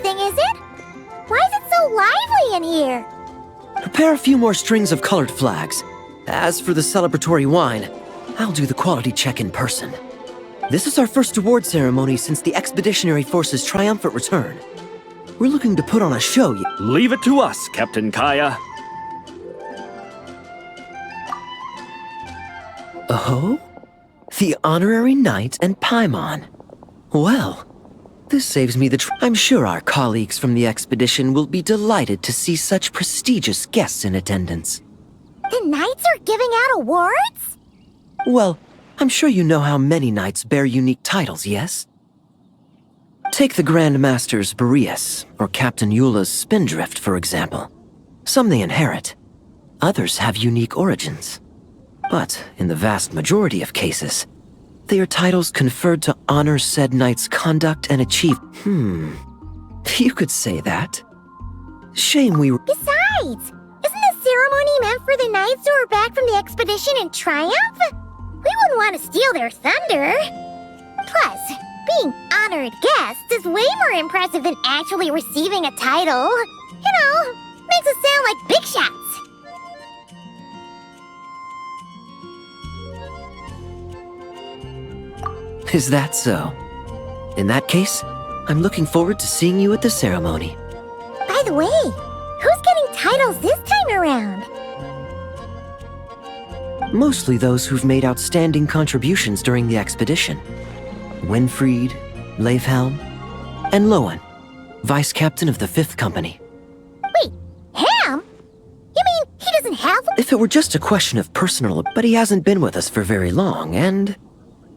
anything, is it? Why is it so lively in here? Prepare a few more strings of colored flags. As for the celebratory wine, I'll do the quality check in person. This is our first award ceremony since the Expeditionary Force's triumphant return. We're looking to put on a show. Leave it to us, Captain Kaya. Oh? The Honorary Knight and Paimon. Well, this saves me the I'm sure our colleagues from the expedition will be delighted to see such prestigious guests in attendance. The knights are giving out awards? Well, I'm sure you know how many knights bear unique titles, yes? Take the Grand Master's Boreas, or Captain Eula's Spindrift, for example. Some they inherit. Others have unique origins. But in the vast majority of cases, they are titles conferred to honor said knight's conduct and achievement. You could say that. Shame we were— Besides, isn't the ceremony meant for the knights who are back from the expedition in triumph? We wouldn't want to steal their thunder. Plus, being honored guests is way more impressive than actually receiving a title. You know, makes us sound like big shots. Is that so? In that case, I'm looking forward to seeing you at the ceremony. By the way, who's getting titles this time around? Mostly those who've made outstanding contributions during the expedition. Winfried, Leifhelm, and Lowen, Vice Captain of the 5th Company. Wait, Ham? You mean he doesn't have— If it were just a question of personal, but he hasn't been with us for very long, and—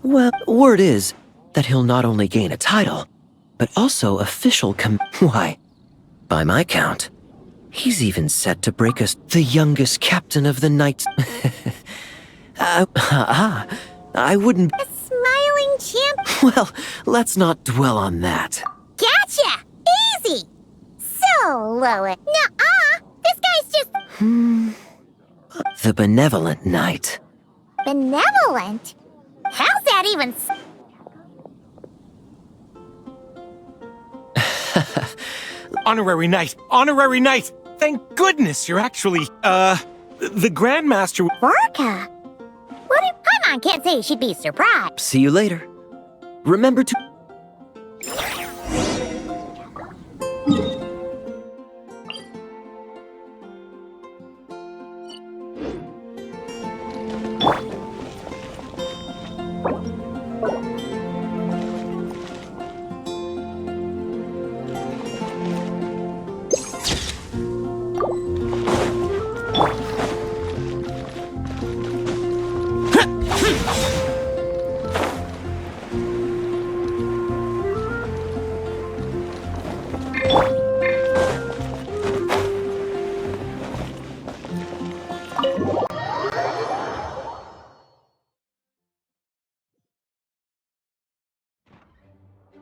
well, word is that he'll not only gain a title, but also official Why, by my count, he's even set to break us the youngest captain of the Knights. I wouldn't— a smiling champ? Well, let's not dwell on that. Gotcha! Easy! So, Lowen. Nuh-uh! This guy's just— The Benevolent Knight. benevolent? How's that even Honorary Knight! Honorary Knight! Thank goodness you're actually, the Grandmaster— Vorka? What if Paimon can't say she'd be surprised? See you later. Remember to—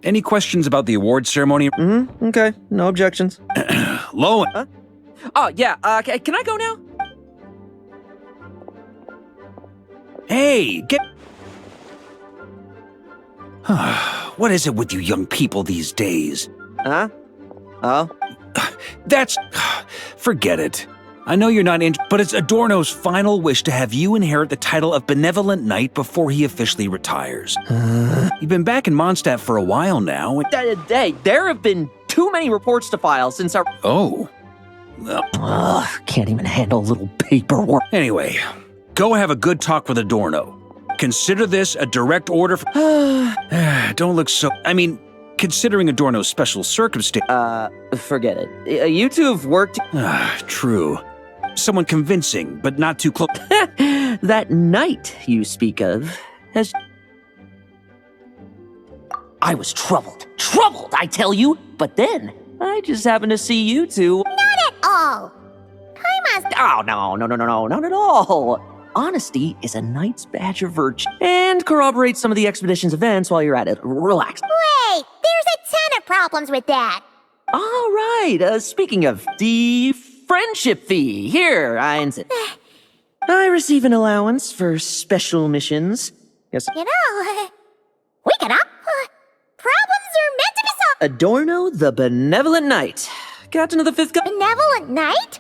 Any questions about the award ceremony? Okay, no objections. Lowen. Huh? Oh, yeah, can I go now? Hey, get... What is it with you young people these days? Huh? Oh? That's... Forget it. I know you're not in, but it's Adorno's final wish to have you inherit the title of Benevolent Knight before he officially retires. You've been back in Mondstadt for a while now. There have been too many reports to file since our— Oh. Can't even handle a little paperwork. Anyway, go have a good talk with Adorno. Consider this a direct order from... Don't look so... I mean, considering Adorno's special circumstance... Forget it. You two have worked... True. Someone convincing, but not too close. That knight you speak of has... I was troubled. Troubled, I tell you! But then, I just happened to see you two... Not at all! Paimon's— Oh, no, not at all. Honesty is a knight's badge of virtue. And corroborate some of the expedition's events while you're at it. Relax. Wait, there's a ton of problems with that. All right, speaking of the friendship fee, here, I receive an allowance for special missions. Yes. You know, we could all— problems are meant to be Adorno the Benevolent Knight, Captain of the 5th Guard. Benevolent Knight?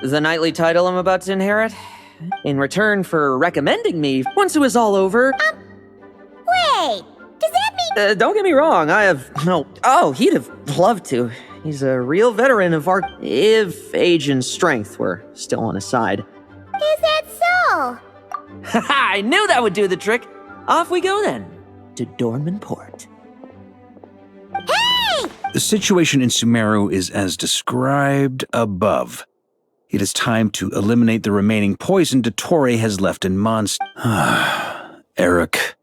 The knightly title I'm about to inherit. In return for recommending me once it was all over. Wait, does that mean... Don't get me wrong, I have no... Oh, he'd have loved to. He's a real veteran of our... If age and strength were still on his side. Is that so? Haha, I knew that would do the trick. Off we go then, to Dornman Port. Hey! The situation in Sumeru is as described above. It is time to eliminate the remaining poison Dottore has left in Monst. Eric.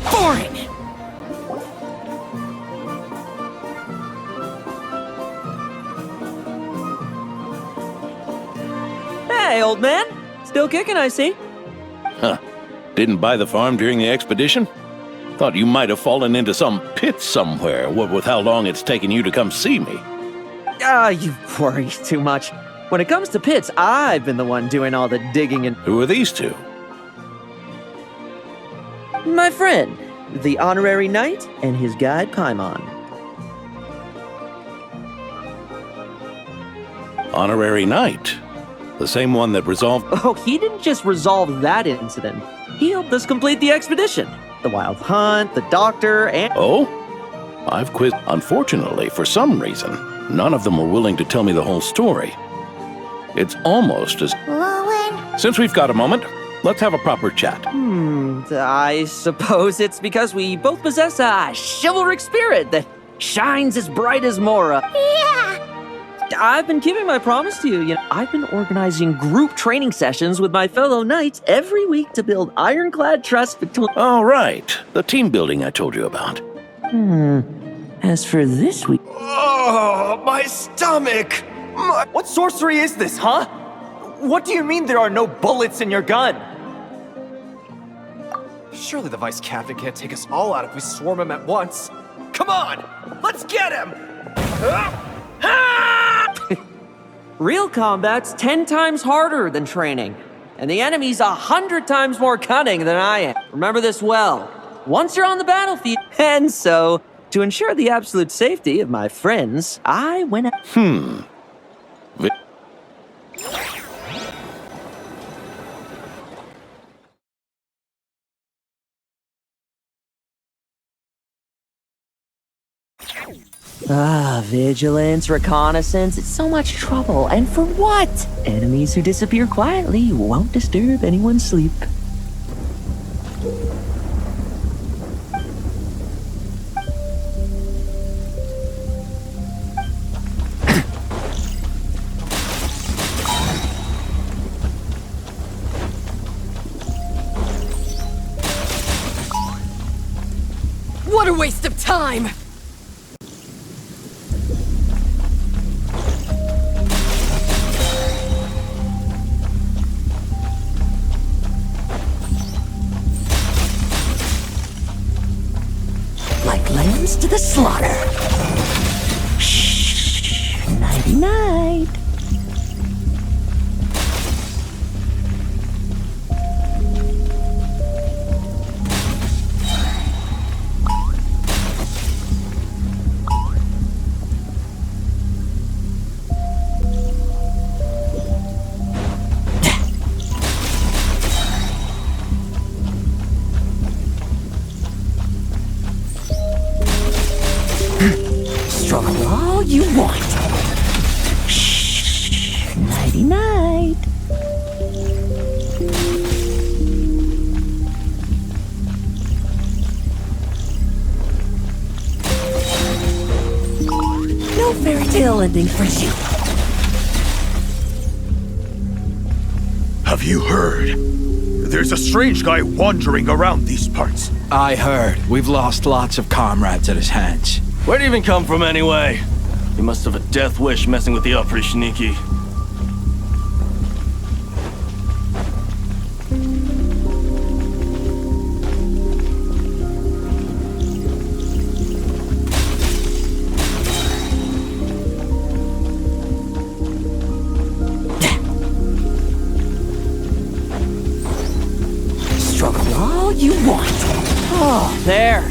Foreign! Hey, old man. Still kicking, I see. Huh. Didn't buy the farm during the expedition? Thought you might have fallen into some pit somewhere, what with how long it's taken you to come see me. You worry too much. When it comes to pits, I've been the one doing all the digging and... Who are these two? My friend, the honorary knight, and his guide Paimon. Honorary Knight? The same one that resolved... Oh, he didn't just resolve that incident. He helped us complete the expedition. The wild hunt, the doctor, and... Oh? I've quizzed... Unfortunately, for some reason, none of them were willing to tell me the whole story. It's almost as... Lowen? Since we've got a moment, let's have a proper chat. I suppose it's because we both possess a chivalric spirit that shines as bright as Mora. Yeah! I've been keeping my promise to you. I've been organizing group training sessions with my fellow knights every week to build ironclad trust between... All right, the team building I told you about. As for this week... Oh, my stomach! What sorcery is this, huh? What do you mean there are no bullets in your gun? Surely the Vice Captain can't take us all out if we swarm him at once. Come on! Let's get him! Real combat's 10 times harder than training. And the enemy's 100 times more cunning than I am. Remember this well. Once you're on the battlefield... And so, to ensure the absolute safety of my friends, I went out... Vigilance, reconnaissance, it's so much trouble. And for what? Enemies who disappear quietly won't disturb anyone's sleep. What a waste of time! Like lambs to the slaughter. Shh. Nighty night. Struggle all you want. Shh. Nighty night. No fairy tale ending for you. Have you heard? There's a strange guy wandering around these parts. I heard. We've lost lots of comrades at his hands. Where'd he even come from anyway? You must have a death wish messing with the Oprichniki. Struggle all you want. Oh, there.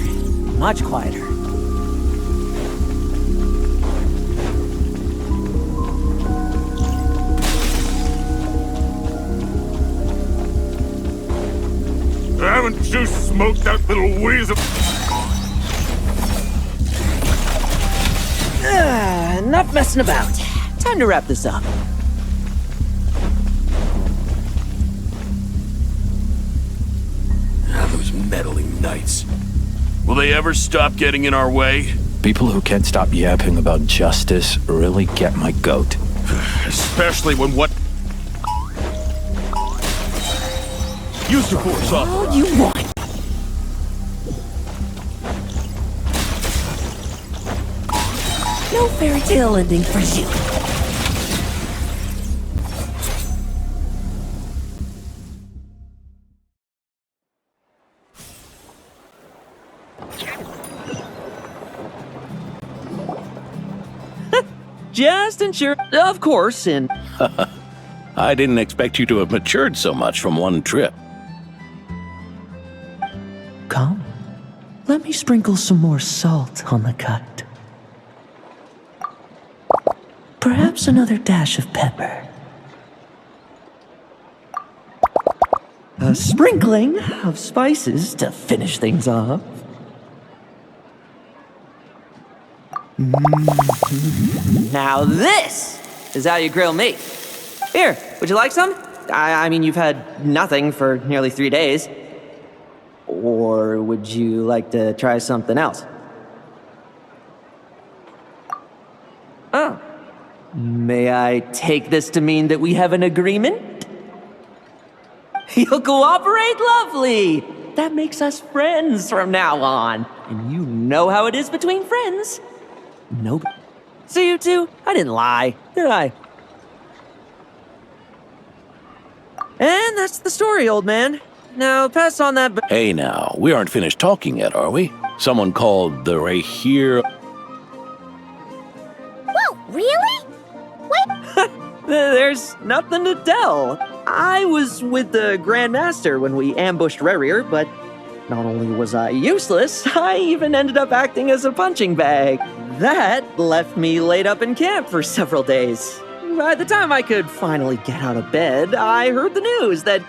Much quieter. Haven't you smoked that little weasel? Enough messing about. Time to wrap this up. Those meddling knights. Will they ever stop getting in our way? People who can't stop yapping about justice really get my goat. Especially when what? Use your force off. All you want. No fairy tale ending for you. Just ensure, of course, in... I didn't expect you to have matured so much from one trip. Come. Let me sprinkle some more salt on the cut. Perhaps another dash of pepper. A sprinkling of spices to finish things off. Now this is how you grill me. Here, would you like some? I mean, you've had nothing for nearly 3 days. Or would you like to try something else? Oh. May I take this to mean that we have an agreement? You'll cooperate? Lovely! That makes us friends from now on. And you know how it is between friends. Nope. So you two, I didn't lie, did I? And that's the story, old man. Now, pass on that... Hey now, we aren't finished talking yet, are we? Someone called the Rahir... Whoa, really? Wait, There's nothing to tell. I was with the Grand Master when we ambushed Rerir, but not only was I useless, I even ended up acting as a punching bag. That left me laid up in camp for several days. By the time I could finally get out of bed, I heard the news that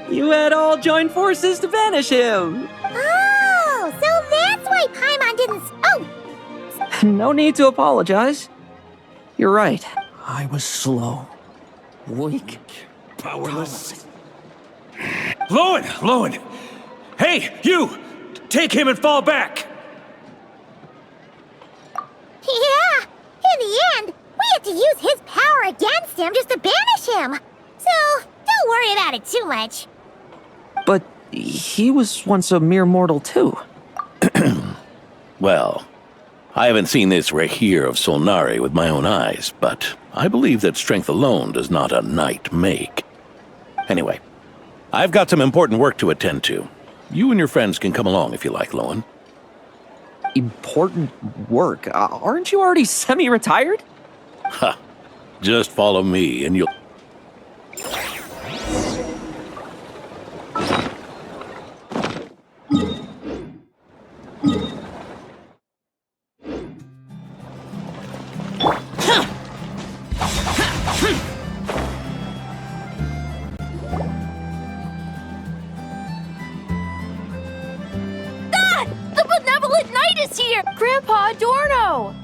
you had all joined forces to banish him. oh, so that's why Paimon didn't... Oh, No need to apologize. You're right. I was slow, weak, powerless. Lowen! Hey, you! Take him and fall back! yeah. In the end, we had to use his power against him just to banish him. So, don't worry about it too much. But he was once a mere mortal too. Well, I haven't seen this Rahir of Solnari with my own eyes, but I believe that strength alone does not a knight make. Anyway, I've got some important work to attend to. You and your friends can come along if you like, Lowen. Important work? Aren't you already semi-retired? Ha! Just follow me and you'll... The benevolent knight is here! Grandpa Adorno!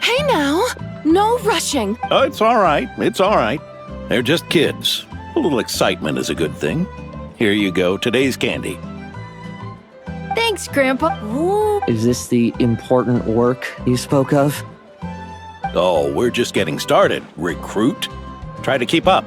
Hey now! No rushing! Oh, it's all right. It's all right. They're just kids. A little excitement is a good thing. Here you go. Today's candy. Thanks, Grandpa. Ooh. Is this the important work you spoke of? Oh, we're just getting started, recruit. Try to keep up.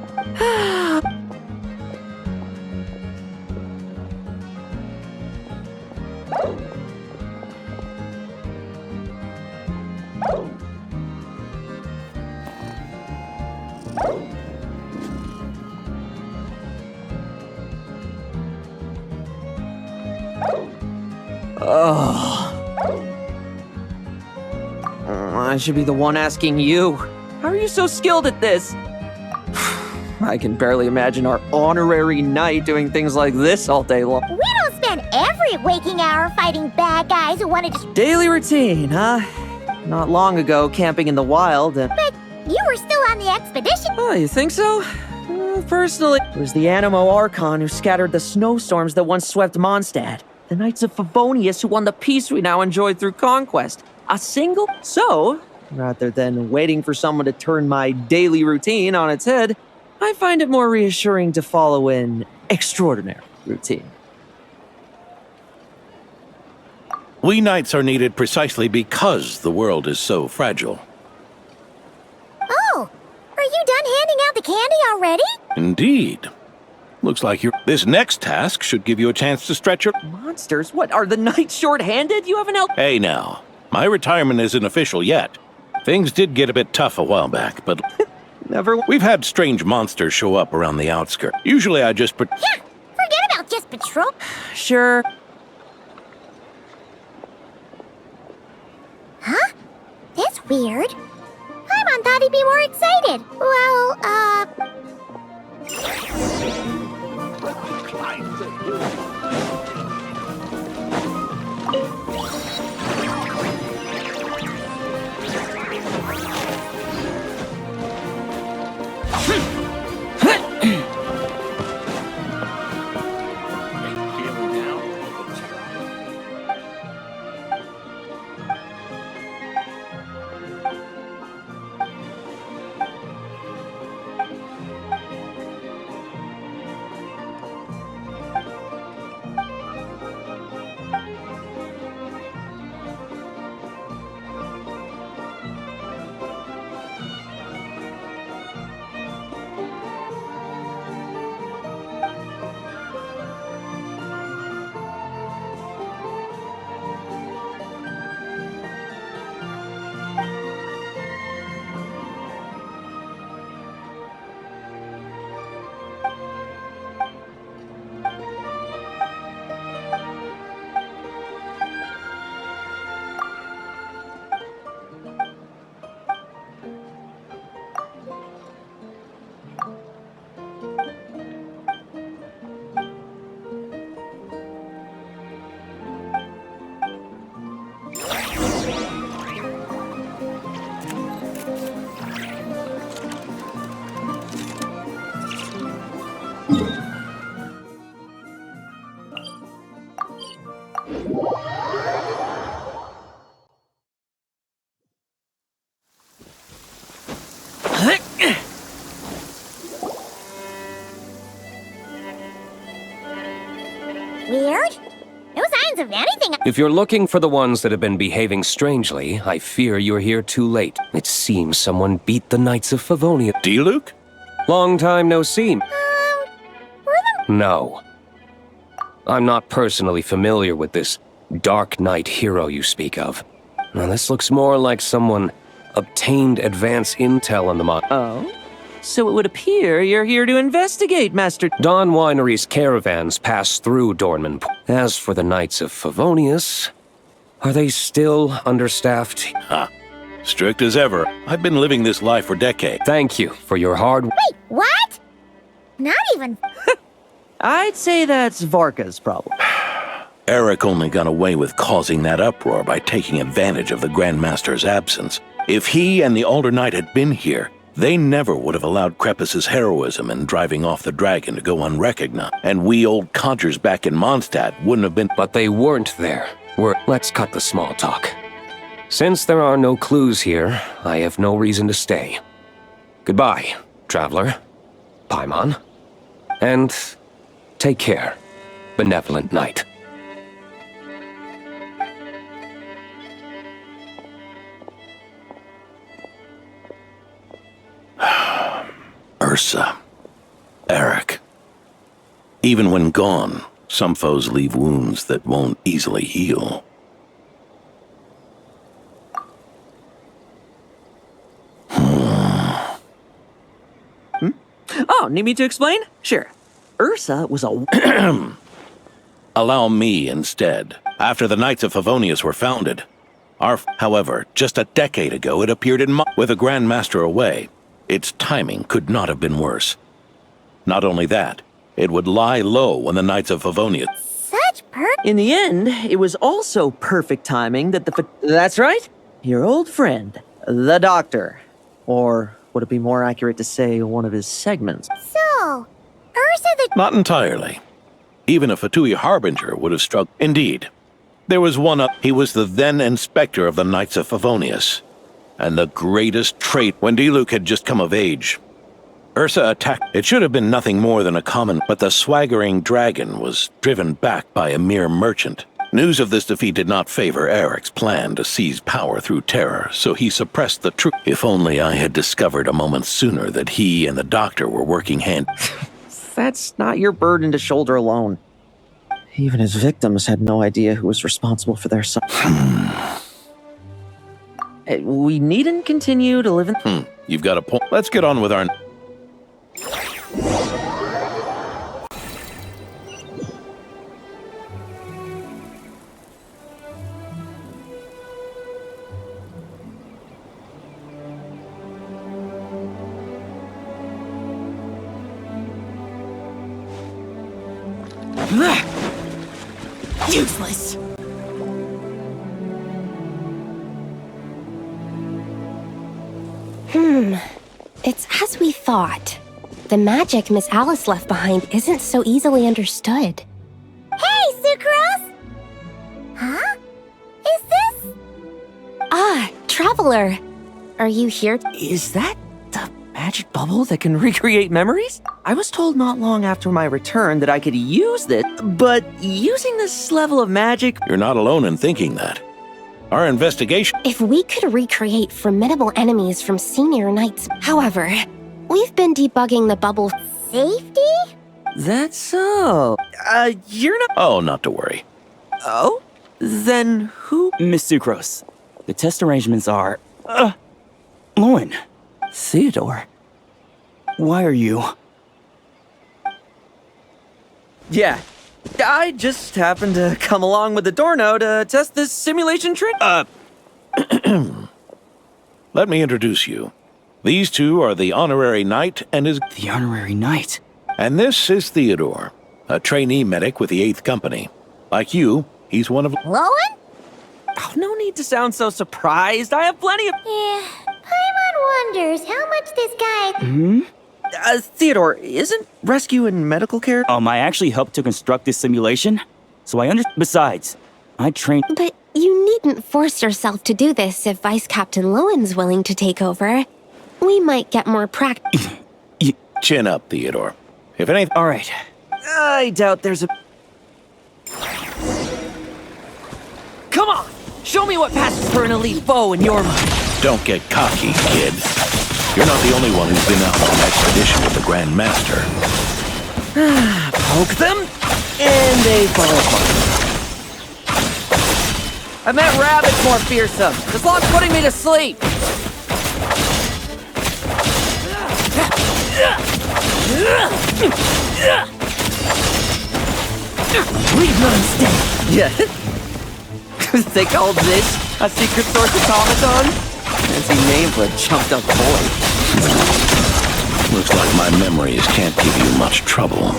I should be the one asking you. How are you so skilled at this? I can barely imagine our honorary knight doing things like this all day long. We don't spend every waking hour fighting bad guys who want to just... Daily routine, huh? Not long ago, camping in the wild and... But you were still on the expedition. Oh, you think so? Personally, it was the Animo Archon who scattered the snowstorms that once swept Mondstadt. The Knights of Favonius who won the peace we now enjoy through conquest. A single... So, rather than waiting for someone to turn my daily routine on its head, I find it more reassuring to follow an extraordinary routine. We knights are needed precisely because the world is so fragile. Oh, are you done handing out the candy already? Indeed. Looks like you're... This next task should give you a chance to stretch your... Monsters? What, are the knights short-handed? You haven't helped... Hey now, my retirement isn't official yet. Things did get a bit tough a while back, but... Never... We've had strange monsters show up around the outskirts. Usually I just... Yeah, forget about just patrol. Sure. Huh? That's weird. Paimon thought he'd be more excited. Weird? No signs of anything. If you're looking for the ones that have been behaving strangely, I fear you're here too late. It seems someone beat the Knights of Favonia. D-Luke? Long time no see. Were them? No. I'm not personally familiar with this Dark Knight hero you speak of. Now, this looks more like someone obtained advance intel on the mod. Oh? So it would appear you're here to investigate, Master... Dawn Winery's caravans pass through Dornman. As for the Knights of Favonius, are they still understaffed? Ha. Strict as ever. I've been living this life for decades. Thank you for your hard... Wait, what? Not even... I'd say that's Varka's problem. Eric only got away with causing that uproar by taking advantage of the Grandmaster's absence. If he and the Alder Knight had been here, they never would have allowed Krepus's heroism in driving off the dragon to go unrecognized. And we old codgers back in Mondstadt wouldn't have been... But they weren't there. Let's cut the small talk. Since there are no clues here, I have no reason to stay. Goodbye, traveler. Paimon. And take care, benevolent knight. Ursa. Eric. Even when gone, some foes leave wounds that won't easily heal. Oh, need me to explain? Sure. Ursa was a... Allow me instead. After the Knights of Favonius were founded, However, just a decade ago it appeared with a Grand Master away. Its timing could not have been worse. Not only that, it would lie low when the Knights of Favonius... In the end, it was also perfect timing that That's right, your old friend, the Doctor. Or would it be more accurate to say one of his segments? So, Ursa the... Not entirely. Even a Fatui Harbinger would have struck. Indeed. There was one up. He was the then Inspector of the Knights of Favonius. And the greatest trait when Diluc had just come of age. Ursa attacked. It should have been nothing more than a common, but the swaggering dragon was driven back by a mere merchant. News of this defeat did not favor Eric's plan to seize power through terror, so he suppressed the truth. If only I had discovered a moment sooner that he and the Doctor were working hand. That's not your burden to shoulder alone. Even his victims had no idea who was responsible for their suffering. We needn't continue to live in... You've got a point. Let's get on with our... Useless. It's as we thought. The magic Miss Alice left behind isn't so easily understood. Hey, Sucrose! Huh? Is this... Ah, Traveler. Are you here? Is that the magic bubble that can recreate memories? I was told not long after my return that I could use it, but using this level of magic... You're not alone in thinking that. Our investigation... If we could recreate formidable enemies from senior knights... However, we've been debugging the bubble... Safety? That's so... you're not... Oh, not to worry. Oh? Then who... Miss Sucrose, the test arrangements are... Lauren. Theodore. Why are you... Yeah. I just happened to come along with the Dorno to test this simulation trick. Let me introduce you. These two are the Honorary Knight and his... The Honorary Knight? And this is Theodore, a trainee medic with the 8th Company. Like you, he's one of... Rowan? Oh, no need to sound so surprised. I have plenty of... Yeah, Paimon wonders how much this guy... Theodore, isn't rescue and medical care... I actually helped to construct this simulation, so I understand. Besides, I trained... But you needn't force yourself to do this if Vice Captain Lowen's willing to take over. We might get more practice. Chin up, Theodore. If anything... All right. I doubt there's a... Come on! Show me what passes for an elite foe in your mind. Don't get cocky, kid. You're not the only one who's been out on an expedition with the Grand Master. Poke them, and they fall apart. I met rabbits more fearsome. This log's putting me to sleep. Leave them instead. Yeah. They called this a secret source automaton? Fancy name for a chumped up boy. Looks like my memories can't give you much trouble.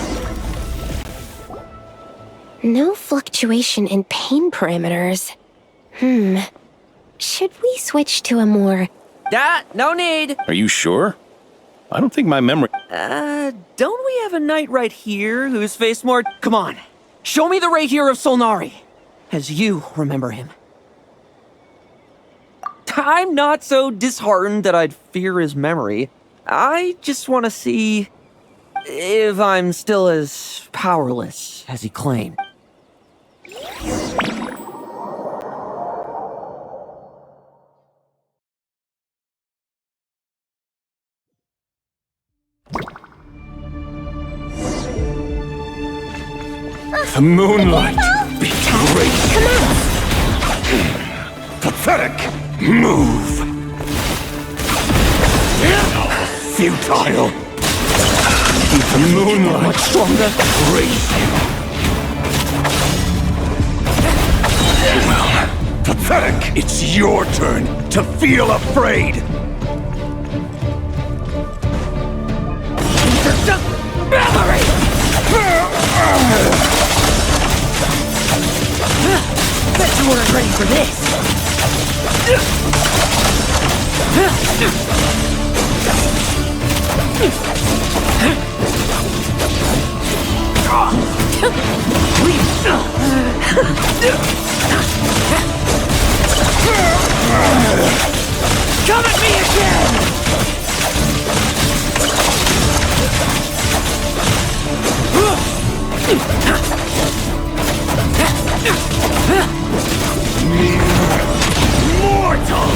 No fluctuation in pain parameters. Should we switch to a more... No need. Are you sure? I don't think my memory... Don't we have a knight right here who's faced more... Come on, show me the Rahier of Solnari, as you remember him. I'm not so disheartened that I'd fear his memory. I just want to see if I'm still as powerless as he claimed. The moonlight betrays. Pathetic. Move. Futile. Keep the moonlight much stronger. Raise you. Well, Pathetic! It's your turn to feel afraid! These are just memories! Bet you weren't ready for this! Come at me again! Mortal!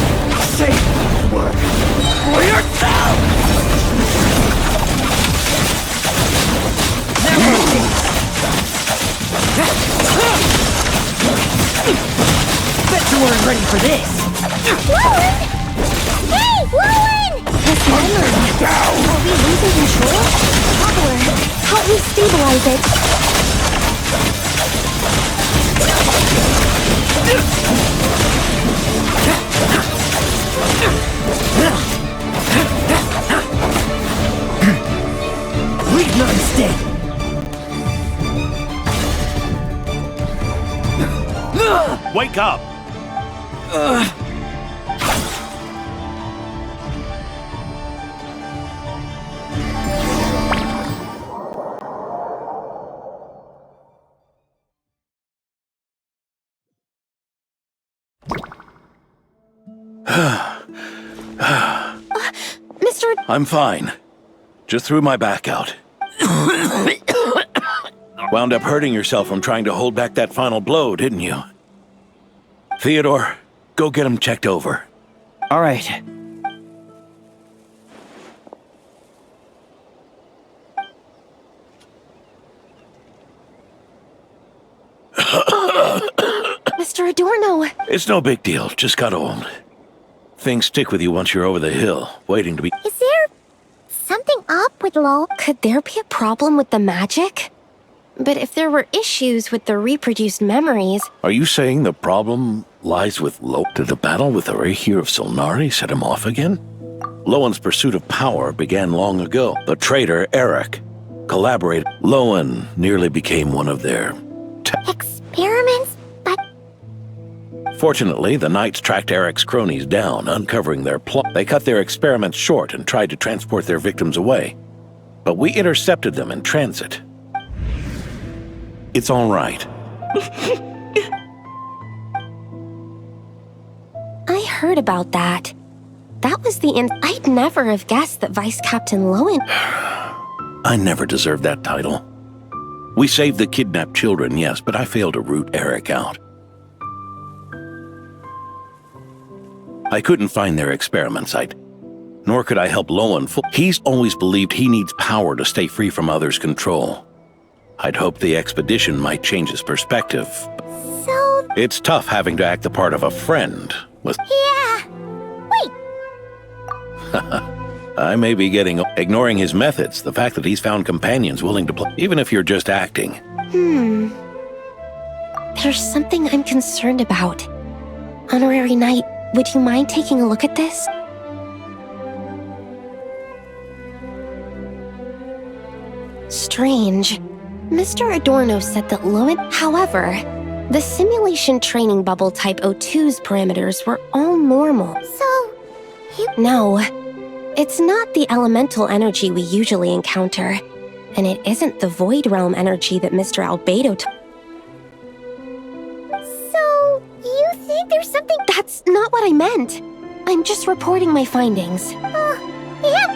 Say the word for yourself! Bet you weren't ready for this! Lowen! Hey, Lowen! This memory. Are we losing control? Traveler, help me stabilize it. Leave none stay! Wake up! Mr. I'm fine. Just threw my back out. Wound up hurting yourself from trying to hold back that final blow, didn't you? Theodore, go get him checked over. All right. Mr. Adorno. It's no big deal, just got old. Things stick with you once you're over the hill, waiting to be... Is there something up with Lo? Could there be a problem with the magic? But if there were issues with the reproduced memories... Are you saying the problem lies with Did the battle with the Rahir of Solnari set him off again? Lowen's pursuit of power began long ago. The traitor, Eric, collaborated. Lowen nearly became one of their... Experiments? But Fortunately, the Knights tracked Eric's cronies down, uncovering their plot. They cut their experiments short and tried to transport their victims away. But we intercepted them in transit. It's all right. I heard about that. That was I'd never have guessed that Vice Captain Lowen... I never deserved that title. We saved the kidnapped children, yes, but I failed to root Eric out. I couldn't find their experiment site, nor could I help Lowen. He's always believed he needs power to stay free from others' control. I'd hoped the expedition might change his perspective. so... It's tough having to act the part of a friend with... Yeah. Wait, I may be ignoring his methods, the fact that he's found companions willing to play, even if you're just acting. There's something I'm concerned about. Honorary Knight, would you mind taking a look at this? Strange. Mr. Adorno said that Lowen... However, the simulation training bubble type O2's parameters were all normal. so... No, it's not the elemental energy we usually encounter. And it isn't the Void Realm energy that Mr. Albedo So, you think there's something... That's not what I meant. I'm just reporting my findings. Yep.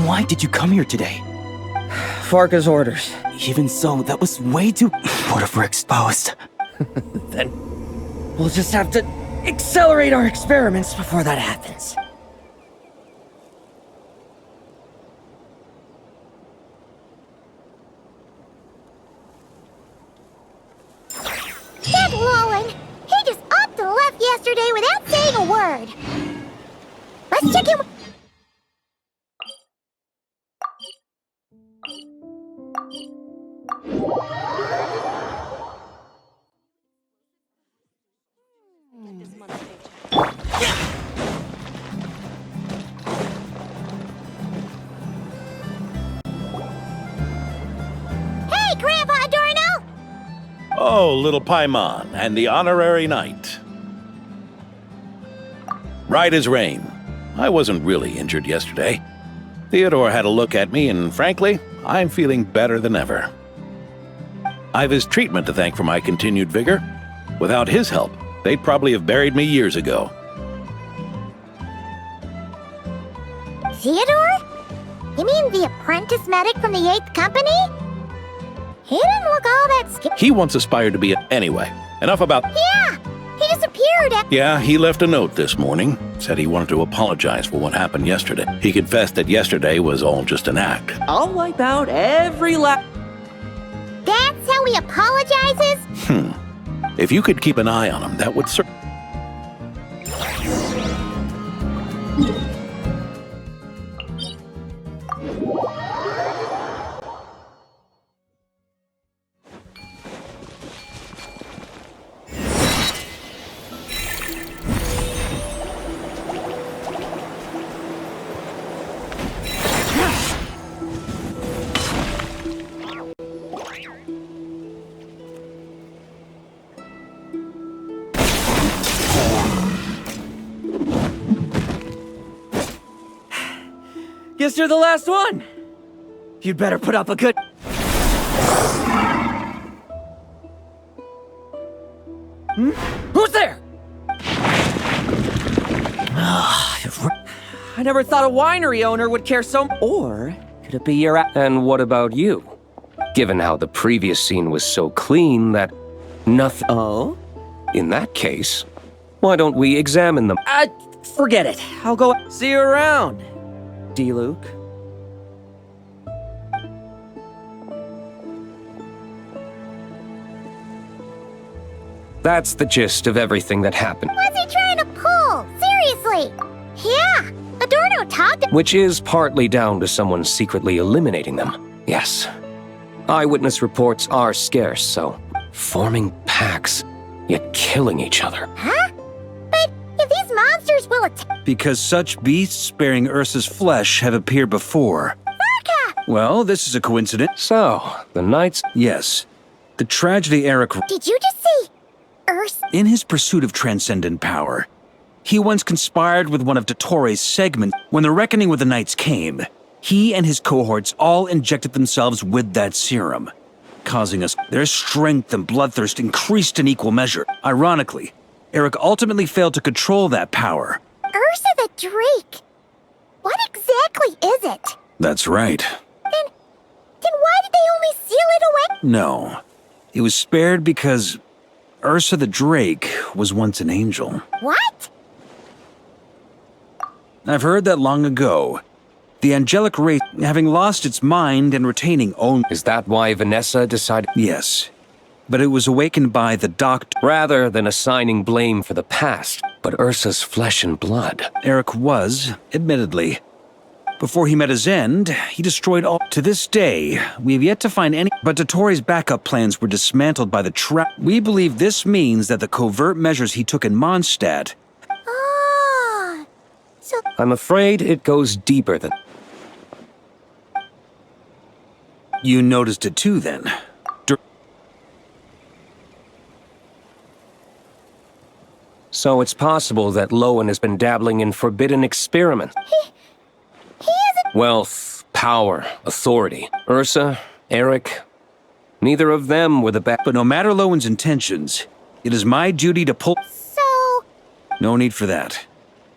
Why did you come here today? Farka's orders. Even so, that was way too... What if we're exposed? Then we'll just have to accelerate our experiments before that happens. That Lowen! He just upped and left yesterday without saying a word. Let's check in... Oh, little Paimon and the honorary knight. Right as rain. I wasn't really injured yesterday. Theodore had a look at me, and frankly, I'm feeling better than ever. I've his treatment to thank for my continued vigor. Without his help, they'd probably have buried me years ago. Theodore? You mean the apprentice medic from the 8th Company? He didn't look all that He once aspired to be Anyway, enough about... Yeah! He disappeared Yeah, he left a note this morning. Said he wanted to apologize for what happened yesterday. He confessed that yesterday was all just an act. I'll wipe out every That's how he apologizes? If you could keep an eye on him, that would certainly... Guess you're the last one. You'd better put up a good... Who's there? I never thought a winery owner would care so... Or could it be your... And what about you? Given how the previous scene was so clean that nothing... Oh? In that case, why don't we examine them? Forget it. I'll go... See you around, D-Luke. That's the gist of everything that happened. What's he trying to pull? Seriously? Yeah, Adorno talked... Which is partly down to someone secretly eliminating them. Yes. Eyewitness reports are scarce, so forming packs, yet killing each other. Huh? But if these monsters will attack... Because such beasts bearing Ursa's flesh have appeared before. Varka! Well, this is a coincidence. So, the Knights... Yes. The tragedy Eric... Did you just see... Ursa? In his pursuit of transcendent power, he once conspired with one of Dottoro's segments. When the reckoning with the Knights came, he and his cohorts all injected themselves with that serum, causing us... Their strength and bloodthirst increased in equal measure. Ironically, Eric ultimately failed to control that power. Ursa the Drake? What exactly is it? That's right. Then why did they only seal it away? No. It was spared because Ursa the Drake was once an angel. What? I've heard that long ago. The angelic race, having lost its mind and retaining own... Is that why Vanessa decided... Yes. But it was awakened by the doctor... Rather than assigning blame for the past, but Ursa's flesh and blood. Eric was, admittedly. Before he met his end, he destroyed all... To this day, we have yet to find any... But Dottoro's backup plans were dismantled by the trap. We believe this means that the covert measures he took in Mondstadt... Oh... So... I'm afraid it goes deeper than... You noticed it too, then? So it's possible that Lowen has been dabbling in forbidden experiments. He isn't... Wealth, power, authority. Ursa, Eric, neither of them were the best. But no matter Lowen's intentions, it is my duty to pull... So... No need for that.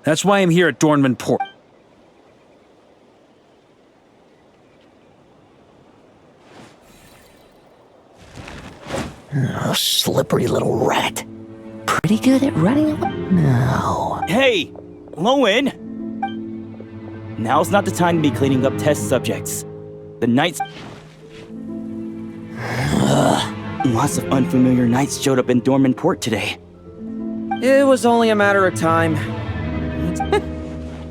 That's why I'm here at Dornman Port. Oh, slippery little rat. Pretty good at running away? No. Hey! Lowen! Now's not the time to be cleaning up test subjects. The Knights... Lots of unfamiliar Knights showed up in Dorman Port today. It was only a matter of time.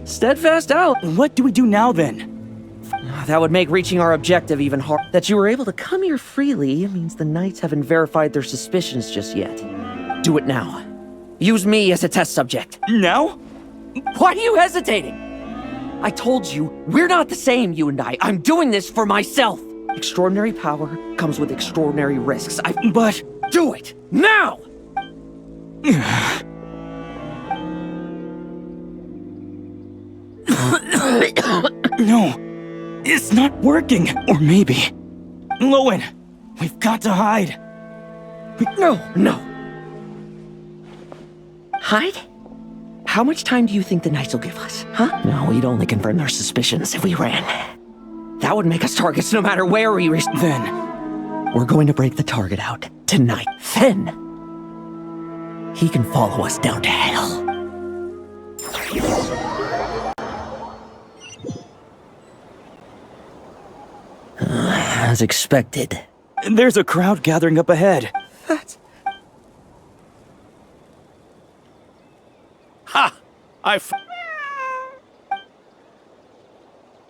Steadfast out. What do we do now, then? That would make reaching our objective even harder. That you were able to come here freely means the Knights haven't verified their suspicions just yet. Do it now. Use me as a test subject. Now? Why are you hesitating? I told you, we're not the same, you and I. I'm doing this for myself. Extraordinary power comes with extraordinary risks. But... Do it! Now! No, it's not working. Or maybe. Lowen, we've got to hide. No. Hide? How much time do you think the Knights will give us, huh? No, we'd only confirm their suspicions if we ran. That would make us targets no matter where we reach. Then, we're going to break the target out tonight. Then, he can follow us down to hell. As expected. There's a crowd gathering up ahead. Ha!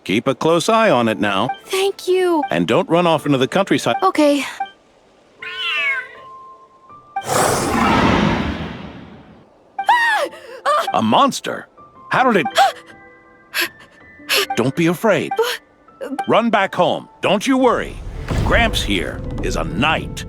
Keep a close eye on it now. Thank you. And don't run off into the countryside. Okay. A monster? How did it... Don't be afraid. Run back home. Don't you worry. Gramps here is a knight.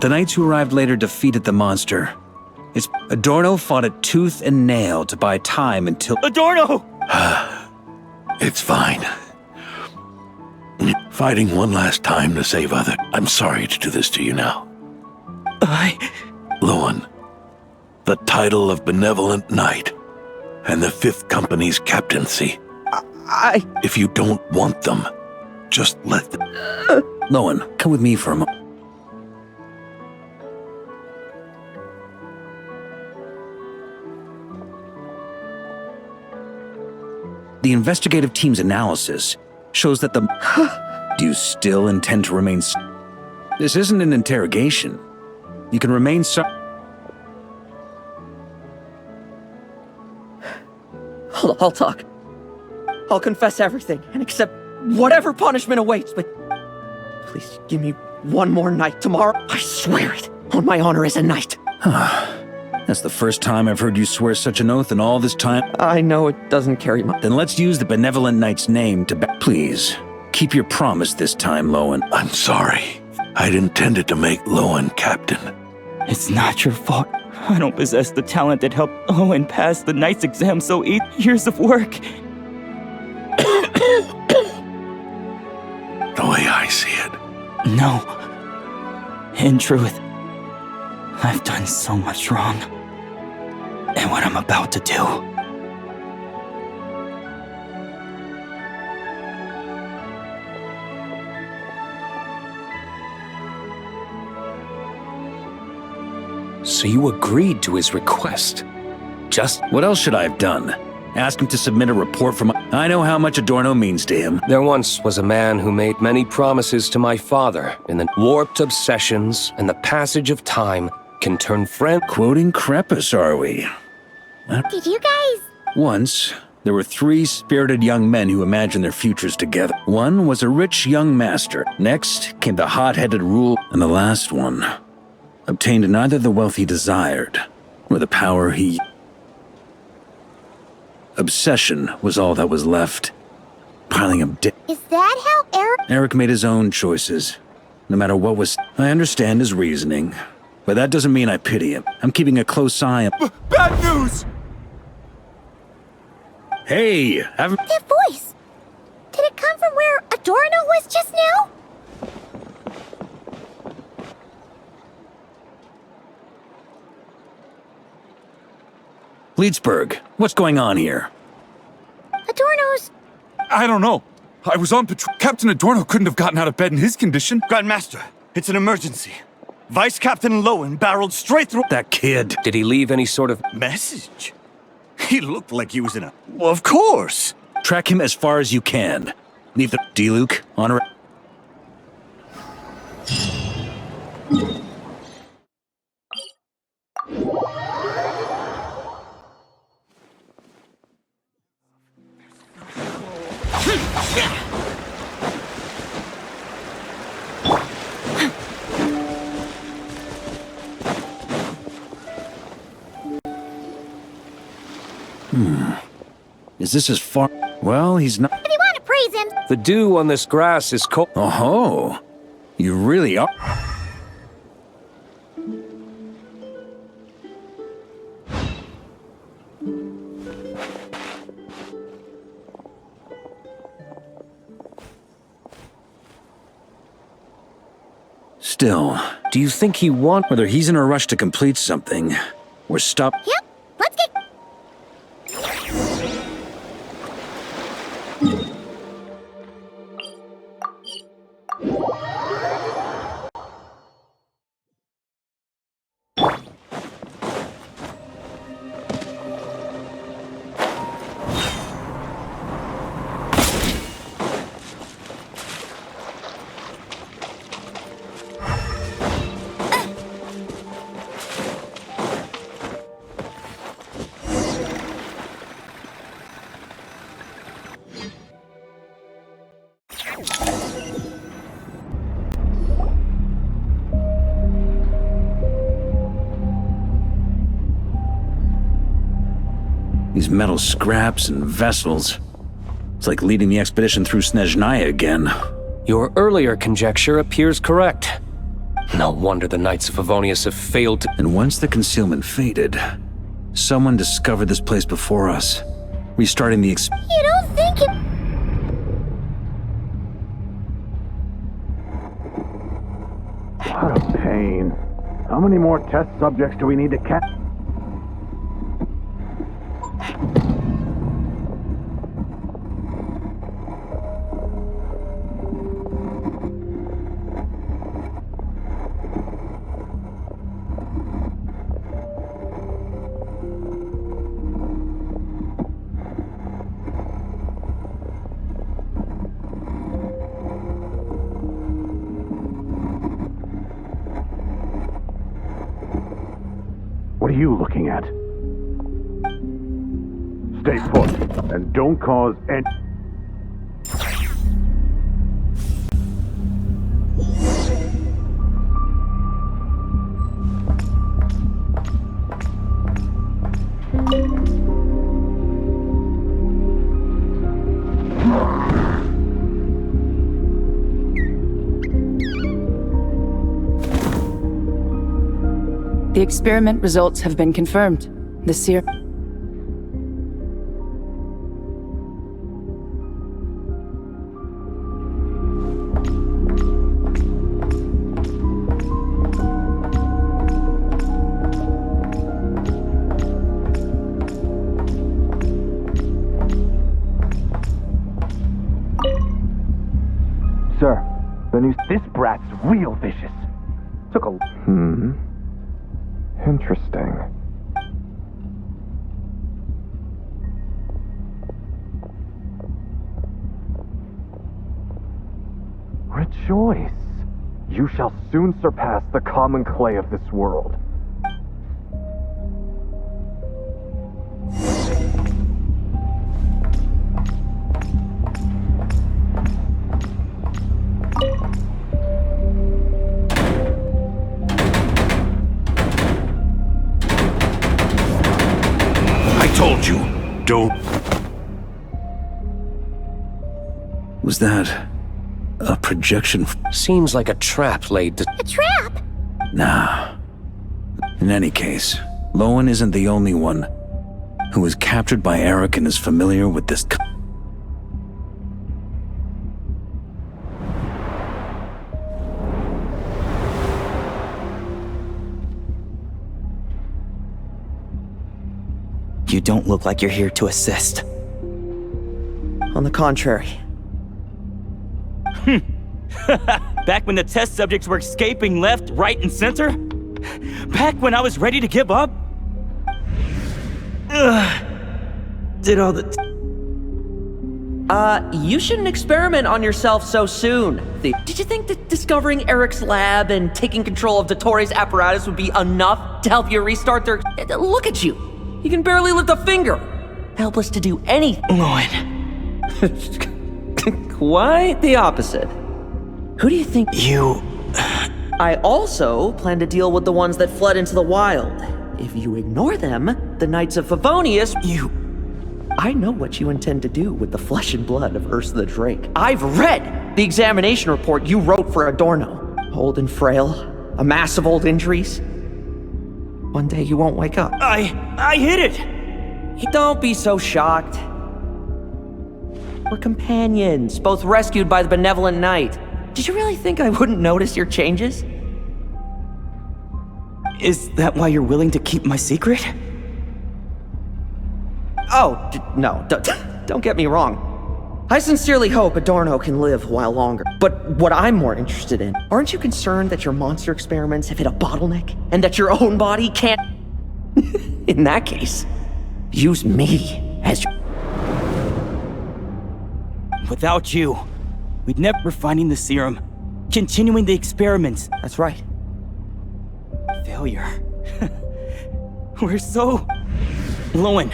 The knights who arrived later defeated the monster. Adorno fought it tooth and nail to buy time until— Adorno! It's fine. Fighting one last time to save others. I'm sorry to do this to you now. Lowen, the title of Benevolent Knight and the Fifth Company's captaincy. If you don't want them, just let them. Lowen, come with me for a moment. The investigative team's analysis shows that the... Do you still intend to remain... This isn't an interrogation. You can remain Hold on, I'll talk. I'll confess everything and accept whatever punishment awaits, but please give me one more night tomorrow. I swear it, on my honor as a knight. That's the first time I've heard you swear such an oath in all this time. I know it doesn't carry much. Then let's use the Benevolent Knight's name to Please, keep your promise this time, Lowen. I'm sorry. I'd intended to make Lowen captain. It's not your fault. I don't possess the talent that helped Owen pass the Knight's exam, so 8 years of work. The way I see it. No. In truth, I've done so much wrong. And what I'm about to do. So you agreed to his request? Just... What else should I have done? Ask him to submit a report from... I know how much Adorno means to him. There once was a man who made many promises to my father, and the warped obsessions and the passage of time can turn friend... Quoting Crepus, are we? Did you guys... Once, there were 3 spirited young men who imagined their futures together. One was a rich young master. Next came the hot-headed rule, and the last one obtained neither the wealth he desired, nor the power he... Obsession was all that was left. Piling up debt. Is that how Eric... Eric made his own choices. No matter what was... I understand his reasoning, but that doesn't mean I pity him. I'm keeping a close eye on... Bad news! Hey, That voice! Did it come from where Adorno was just now? Leedsburg, what's going on here? Adorno's... I don't know. I was on patrol. Captain Adorno couldn't have gotten out of bed in his condition. Grandmaster, it's an emergency. Vice Captain Lowen barreled straight through... That kid. Did he leave any sort of... Message? He looked like he was in a... Well, of course! Track him as far as you can. Leave the... D-Luke, honor... Is this as far? Well, he's not. If you want to praise him, The dew on this grass is cold. Oh, you really are. Still, Do you think he wants? whether he's in a rush to complete something, or stop. yep, let's get... These metal scraps and vessels. It's like leading the expedition through Snezhnaya again. Your earlier conjecture appears correct. No wonder the Knights of Favonius have failed to... And once the concealment faded, someone discovered this place before us, restarting the You don't think it... What a pain. How many more test subjects do we need to catch? What are you looking at? Stay put, and don't cause any... The experiment results have been confirmed. The seer... Sir, the news... This brat's real vicious. Took a... Interesting. Rejoice! You shall soon surpass the common clay of this world. Told you, don't. Was that a projection? Seems like a trap laid to... A trap? Nah. In any case, Lowen isn't the only one who was captured by Eric and is familiar with this. You don't look like you're here to assist. On the contrary. Back when the test subjects were escaping left, right, and center? Back when I was ready to give up? Did all the... you shouldn't experiment on yourself so soon. Did you think that discovering Eric's lab and taking control of Dottoro's apparatus would be enough to help you restart their... Look at you. You can barely lift a finger. Helpless to do anything. Lowen. Quite the opposite. Who do you think... You... I also plan to deal with the ones that fled into the wild. If you ignore them, the Knights of Favonius... I know what you intend to do with the flesh and blood of Ursa the Drake. I've read the examination report you wrote for Adorno. Old and frail, a mass of old injuries. One day you won't wake up. I hit it! Don't be so shocked. We're companions, both rescued by the benevolent knight. Did you really think I wouldn't notice your changes? Is that why you're willing to keep my secret? Oh, no, don't get me wrong. I sincerely hope Adorno can live a while longer. But what I'm more interested in, aren't you concerned that your monster experiments have hit a bottleneck? And that your own body can't... In that case, use me as your... Without you, we'd never refining the serum, continuing the experiments. That's right. Failure. We're so... Lowen,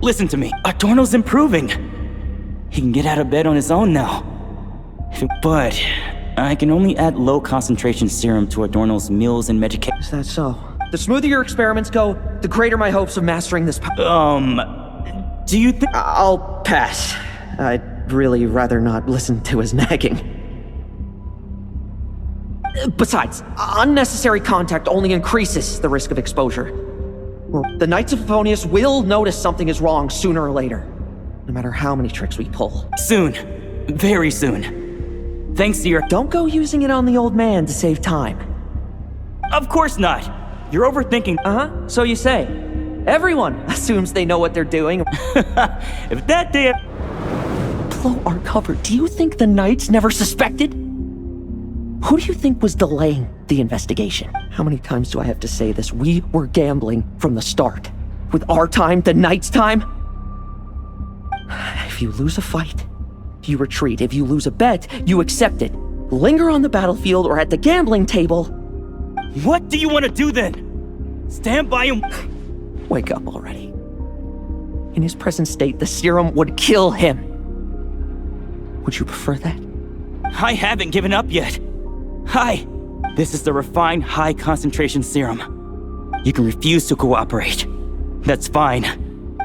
listen to me. Adorno's improving. He can get out of bed on his own now. But I can only add low concentration serum to Adorno's meals and medication. Is that so? The smoother your experiments go, the greater my hopes of mastering this... Do you think... I'll pass. I'd really rather not listen to his nagging. Besides, unnecessary contact only increases the risk of exposure. The Knights of Favonius will notice something is wrong sooner or later, no matter how many tricks we pull. Soon. Very soon. Thanks to your... Don't go using it on the old man to save time. Of course not. You're overthinking. Uh-huh, so you say. Everyone assumes they know what they're doing. If that day... Blow our cover. Do you think the Knights never suspected? Who do you think was delaying the investigation? How many times do I have to say this? We were gambling from the start. With our time, the Knights' time. If you lose a fight, you retreat. If you lose a bet, you accept it. Linger on the battlefield or at the gambling table. What do you want to do then? Stand by him? Wake up already. In his present state, the serum would kill him. Would you prefer that? I haven't given up yet. Hi. This is the refined high concentration serum. You can refuse to cooperate. That's fine.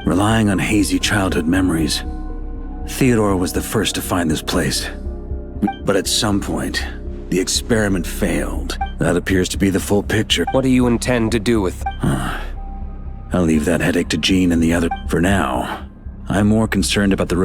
Relying on hazy childhood memories, Theodore was the first to find this place. But at some point, the experiment failed. That appears to be the full picture. What do you intend to do with... I'll leave that headache to Jean and the other. For now, I'm more concerned about the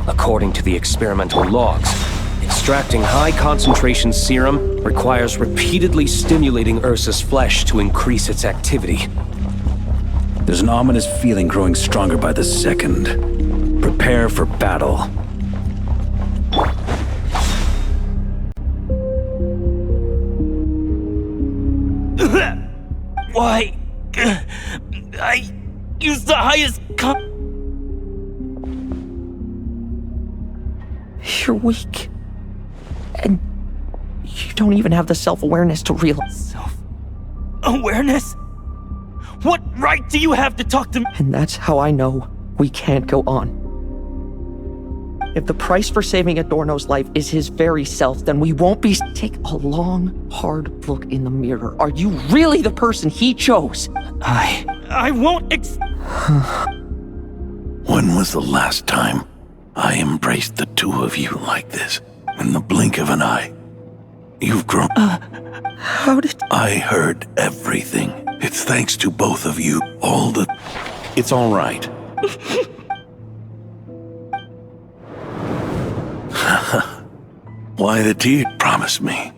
According to the experimental logs, extracting high-concentration serum requires repeatedly stimulating Ursa's flesh to increase its activity. There's an ominous feeling growing stronger by the second. Prepare for battle. Why? I used the highest You're weak. And you don't even have the self-awareness to realize. Self-awareness? What right do you have to talk to me? And that's how I know we can't go on. If the price for saving Adorno's life is his very self, then we won't be... Take a long, hard look in the mirror. Are you really the person he chose? I won't When was the last time I embraced the two of you like this? In the blink of an eye. You've grown... How did... I heard everything. It's thanks to both of you. All the... It's all right. Why the tear? Promise me.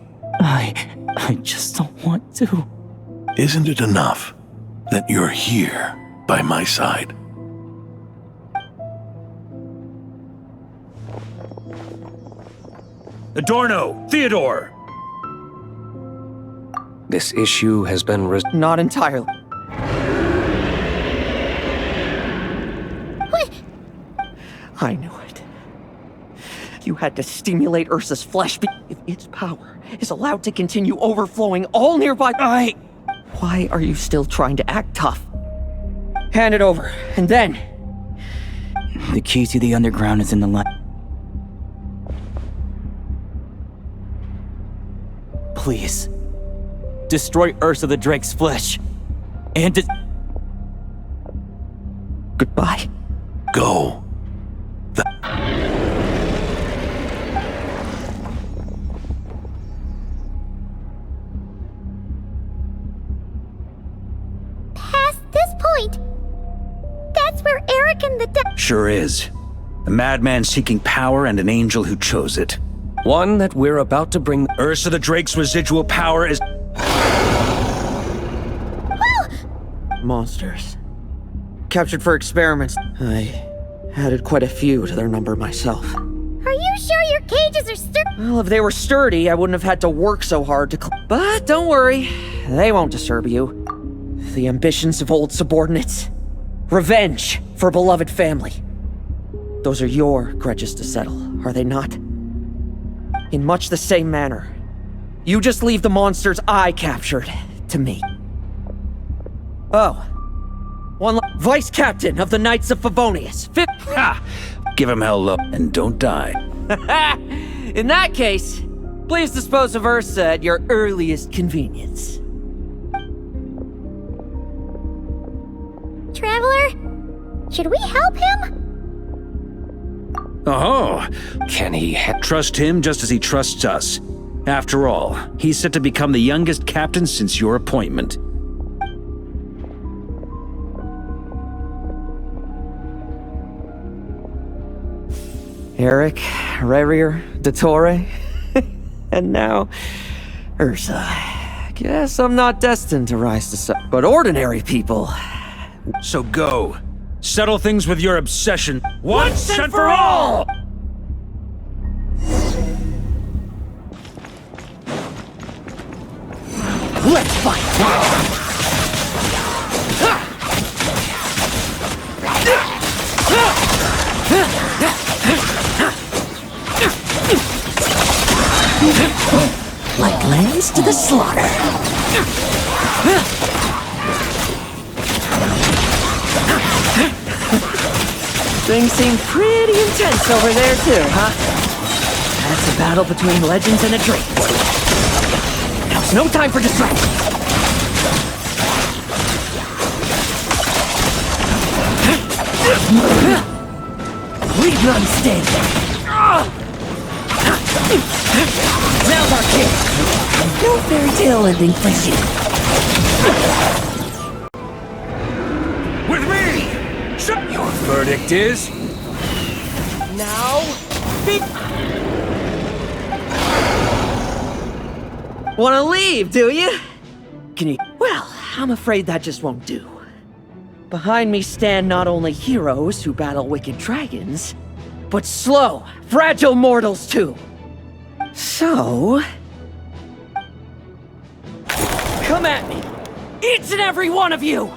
I just don't want to. Isn't it enough that you're here by my side? Adorno! Theodore! This issue has been Not entirely. I knew it. You had to stimulate Ursa's flesh if its power is allowed to continue overflowing all nearby. Why are you still trying to act tough? Hand it over, and then... The key to the underground is in the light. Please. Destroy Ursa the Drake's flesh. And Goodbye. Go. Past this point, that's where Eric and the Sure is. A madman seeking power and an angel who chose it. One that we're about to bring. Ursa the Drake's residual power is. Monsters. Captured for experiments. I added quite a few to their number myself. Are you sure your cages are sturdy? Well, if they were sturdy, I wouldn't have had to work so hard to But don't worry, they won't disturb you. The ambitions of old subordinates. Revenge for beloved family. Those are your grudges to settle, are they not? In much the same manner. You just leave the monsters I captured to me. Oh. Vice Captain of the Knights of Favonius. Give him hell up and don't die. In that case, please dispose of Ursa at your earliest convenience. Traveler, should we help him? Oh, can he trust him just as he trusts us? After all, he's set to become the youngest captain since your appointment. Eric, Rerier, Dottore, and now Ursa. Guess I'm not destined to rise to but ordinary people. So go. Settle things with your obsession once and for all! Let's fight! Like lambs to the slaughter. Things seem pretty intense over there too, huh? That's a battle between legends and a drake. Now's no time for distraction. Leave none standing. Now's our chance. No fairy tale ending for you. With me! Your verdict is... Now... Wanna leave, do you? Can you... Well, I'm afraid that just won't do. Behind me stand not only heroes who battle wicked dragons, but slow, fragile mortals too. So... come at me! Each and every one of you!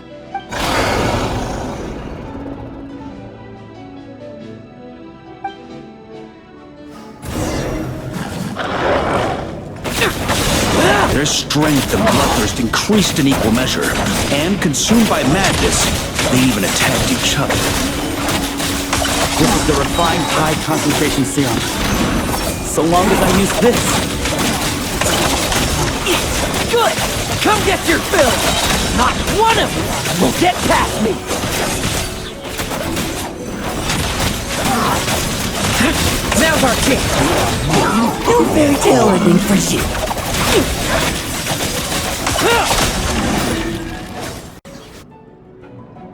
Their strength and bloodthirst increased in equal measure, and consumed by madness, they even attacked each other. This is the refined high concentration serum. So long as I use this. Good! Come get your fill! Not one of you will get past me! Now's our chance! No fairy tale ending for you!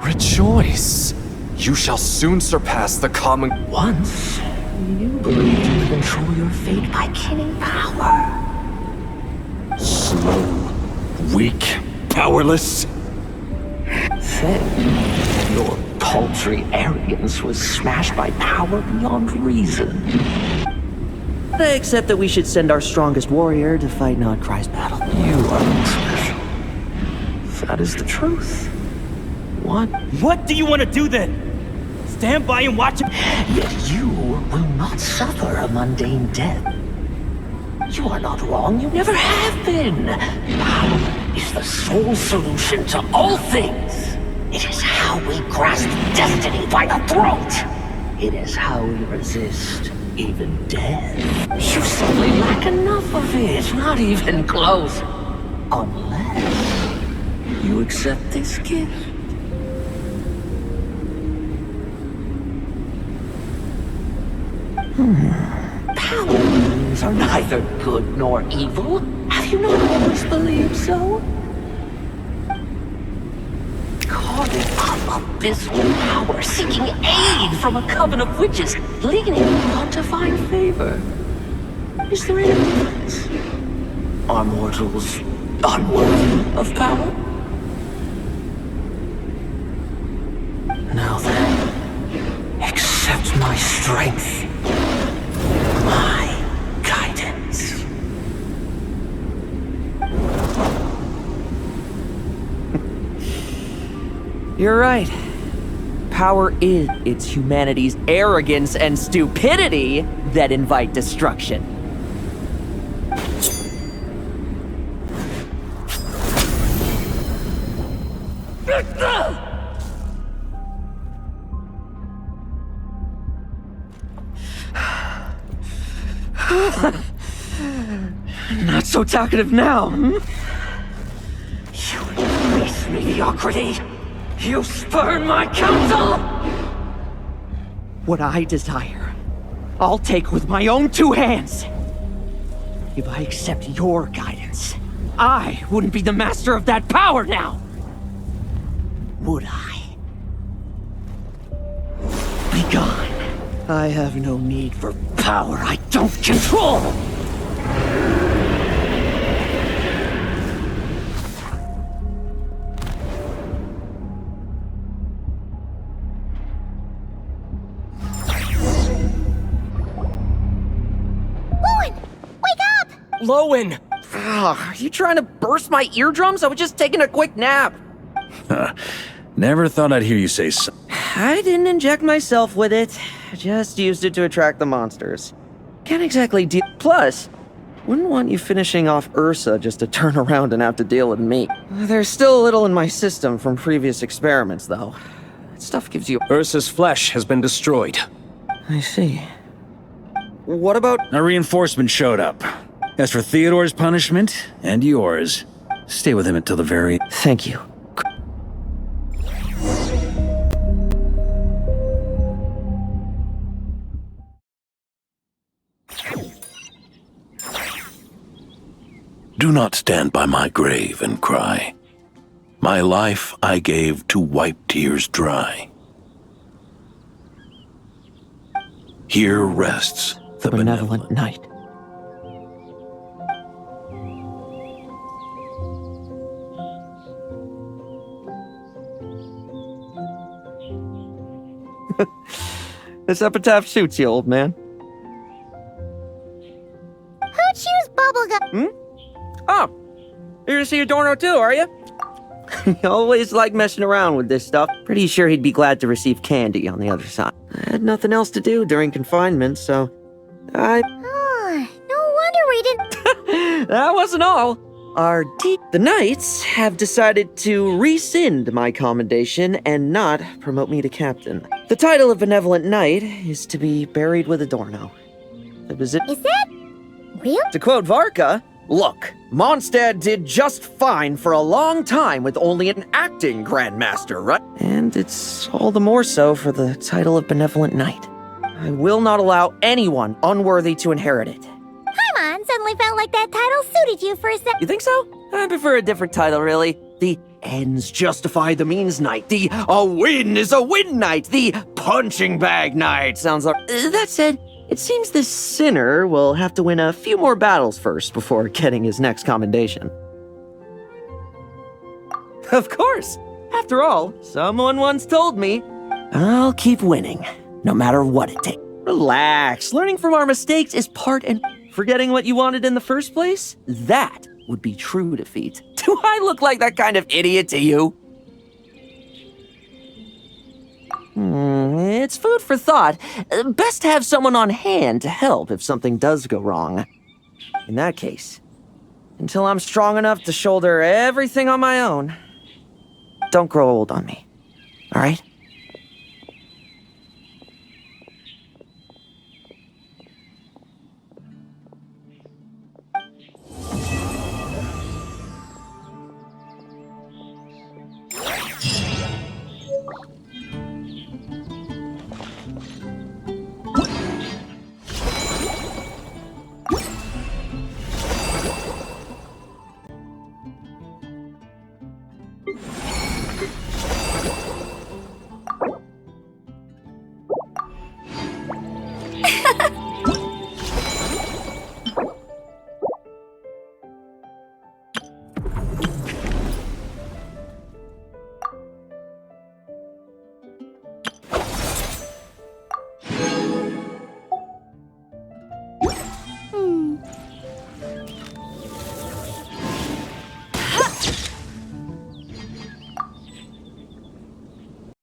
Rejoice! You shall soon surpass the common... Once, you believed you could control your fate by killing power. Slow, weak, powerless. Then, your paltry arrogance was smashed by power beyond reason. I accept that we should send our strongest warrior to fight Nodcry's battle. You are not special. That is the truth. What do you want to do then? Stand by and watch it? Yet you will not suffer a mundane death. You are not wrong, you never have been. Power is the sole solution to all things. It is how we grasp destiny by the throat. It is how we resist even death. You simply lack enough of it, not even close. Unless you accept this gift. Powers are neither good nor evil. Have you not always believed so? Carving up abysmal power, seeking aid from a coven of witches, leaning on to find favor. Is there any difference? Are mortals unworthy of power? Now then, accept my strength. My guidance. You're right. Power is it's humanity's arrogance and stupidity that invite destruction. Not so talkative now, hmm? You embrace mediocrity. You spurn my counsel! What I desire, I'll take with my own two hands. If I accept your guidance, I wouldn't be the master of that power now. Would I? Be gone. I have no need for power I don't control. Lowen! Are you trying to burst my eardrums? I was just taking a quick nap. Never thought I'd hear you say so. I didn't inject myself with it. I just used it to attract the monsters. Can't exactly deal. Plus, wouldn't want you finishing off Ursa just to turn around and have to deal with me. There's still a little in my system from previous experiments, though. That stuff gives you. Ursa's flesh has been destroyed. I see. What about. A reinforcement showed up. As for Theodore's punishment, and yours, stay with him until the very... Thank you. Do not stand by my grave and cry. My life I gave to wipe tears dry. Here rests the benevolent night. This epitaph suits you, old man. Who chews bubblegum? Oh, you're to see Adorno too, are you? You always like messing around with this stuff. Pretty sure he'd be glad to receive candy on the other side. I had nothing else to do during confinement, so I... Oh, no wonder we didn't... That wasn't all. The Knights have decided to rescind my commendation and not promote me to captain. The title of Benevolent Knight is to be buried with Adorno. Is that real? To quote Varka, look, Mondstadt did just fine for a long time with only an acting Grandmaster, right? And it's all the more so for the title of Benevolent Knight. I will not allow anyone unworthy to inherit it. Paimon suddenly felt like that title suited you for a sec. You think so? I prefer a different title, really. The ends justify the means knight. The a win is a win knight. The punching bag knight. Sounds like... that said, it seems this sinner will have to win a few more battles first before getting his next commendation. Of course. After all, someone once told me, I'll keep winning, no matter what it takes. Relax. Learning from our mistakes is part and forgetting what you wanted in the first place? That would be true defeat. Do I look like that kind of idiot to you? It's food for thought. Best to have someone on hand to help if something does go wrong. In that case, until I'm strong enough to shoulder everything on my own, don't grow old on me. All right?